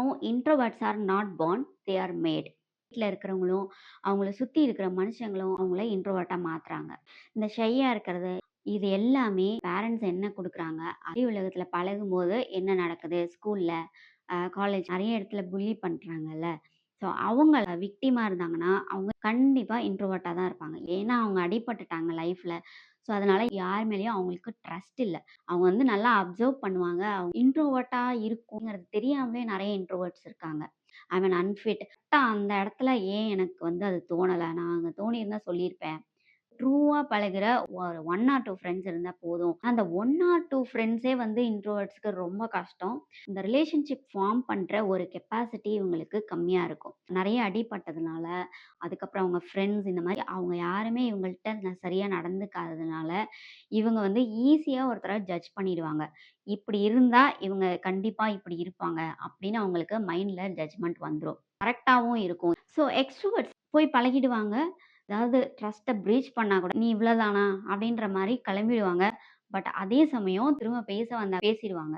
வரைக்கும் introverts are not born, they are made. வீட்ல இருக்கிறவங்களும், அவங்கள சுத்தி இருக்கிற மனுஷங்களும் அவங்கள இன்ட்ரோவர்ட்டா மாத்துறாங்க. இந்த ஷையா இருக்கிறது, இது எல்லாமே பேரண்ட்ஸ் என்ன குடுக்குறாங்க, வெளி உலகத்துல பழகும்போது என்ன நடக்குது, ஸ்கூல்ல, காலேஜ் நெறைய இடத்துல புல்லி பண்றாங்கல்ல. ஸோ அவங்க விக்டிமா இருந்தாங்கன்னா, அவங்க கண்டிப்பா இன்ட்ரோவர்ட்டா தான் இருப்பாங்க. ஏன்னா அவங்க அடிபட்டுட்டாங்க லைஃப்ல. ஸோ அதனால யார் மேலயும் அவங்களுக்கு ட்ரஸ்ட் இல்ல. அவங்க நல்லா அப்சர்வ் பண்ணுவாங்க. அவங்க இன்ட்ரோவர்ட்டா இருக்குங்கிறது தெரியாமலே நெறைய இன்ட்ரோவர்ட்ஸ் இருக்காங்க. ஐ அம் அன்ஃபிட். அந்த இடத்துல ஏன் எனக்கு அது தோணல? நான் அங்க தோணியிருந்தா சொல்லியிருப்பேன். ட்ரூவா பழகுற ஒரு 1 ஆர் 2 ஃப்ரெண்ட்ஸ் இருந்தா போதும். அந்த 1 ஆர் 2 ஃப்ரெண்ட்ஸே இன்ட்ரோவர்ட்ஸ்க்கு ரொம்ப கஷ்டம். இந்த ரிலேஷன்ஷிப் ஃபார்ம் பண்ற ஒரு கெப்பாசிட்டி இவங்களுக்கு கம்மியா இருக்கும். நெறைய அடிபட்டதுனால, அதுக்கப்புறம் அவங்க ஃப்ரெண்ட்ஸ் இந்த மாரி அவங்க யாருமே இவங்கள்ட்ட சரியா நடந்துக்காததுனால, இவங்க ஈஸியா ஒருத்தர ஜட்ஜ் பண்ணிடுவாங்க. இப்படி இருந்தா இவங்க கண்டிப்பா இப்படி இருப்பாங்க அப்படின்னு அவங்களுக்கு மைண்ட்ல ஜட்ஜ்மெண்ட் வந்துரும். கரெக்ட்டாவும் இருக்கும். ஸோ எக்ஸ்ட்ரோவர்ட்ஸ் போய் பழகிடுவாங்க. அதாவது ட்ரஸ்ட்ட பிரீச் பண்ணா கூட, "நீ இவ்வளதானா?" அப்படின்ற மாரி கிளம்பிடுவாங்க. பட் அதே சமயம் திரும்ப பேச வந்தா பேசிருவாங்க.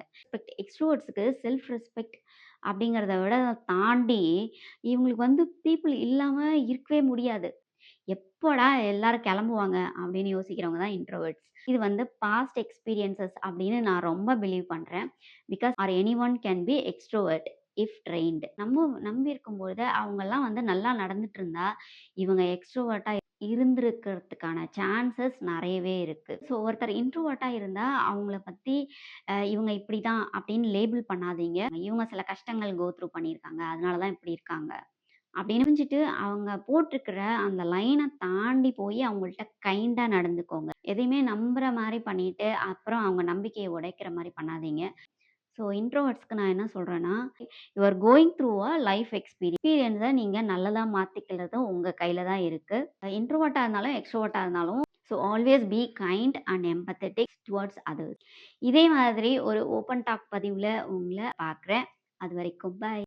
எக்ஸ்ட்ரோவர்ட்ஸ்க்கு செல்ஃப் ரெஸ்பெக்ட் அப்படிங்கிறத விட தாண்டி, இவங்களுக்கு பீப்பிள் இல்லாம இருக்கவே முடியாது. எப்போடா எல்லாரும் கிளம்புவாங்க அப்படின்னு யோசிக்கிறவங்க தான் இன்ட்ரோவர்ட்ஸ். இது பாஸ்ட் எக்ஸ்பீரியன்ஸஸ் அப்படின்னு நான் ரொம்ப பிலீவ் பண்றேன். Because anyone can be extrovert if trained. நம்பி இருக்கும்பொழுது அவங்கலாம் நல்லா நடந்துட்டு இருந்தா, இவங்க எக்ஸ்ட்ரோவர்ட்டா இருந்திருக்கிறதுக்கான சான்சஸ் நெறையவே இருக்கு. ஸோ ஒருத்தர் இன்ட்ரோவர்ட்டா இருந்தா அவங்கள பத்தி இவங்க இப்படிதான் அப்படின்னு லேபிள் பண்ணாதீங்க. இவங்க சில கஷ்டங்கள் கோ த்ரூ பண்ணியிருக்காங்க. அதனால தான் இப்படி இருக்காங்க. அப்படின்னு புரிஞ்சுட்டு, அவங்க போட்டிருக்கிற அந்த லைன தாண்டி போய் அவங்கள்ட்ட கைண்டா நடந்துக்கோங்க. எதையுமே நம்புற மாரி பண்ணிட்டு, அப்புறம் அவங்க நம்பிக்கைய உடைக்கிற மாரி பண்ணாதீங்க. ஸோ இன்ட்ரோவர்ட்ஸ்க்கு நான் என்ன சொல்றேன்னா, you are going through a life experience நீங்க நல்லதா மாத்திக்கிறது உங்க கையில தான் இருக்கு. இன்ட்ரோவர்ட்டா இருந்தாலும், எக்ஸ்ட்ரோவர்ட்டா இருந்தாலும், so always be kind and empathetic towards others. இதே மாதிரி ஒரு ஓப்பன் டாக் பதிவுல உங்கள பார்க்குறேன். அதுவரைக்கும் பாய்.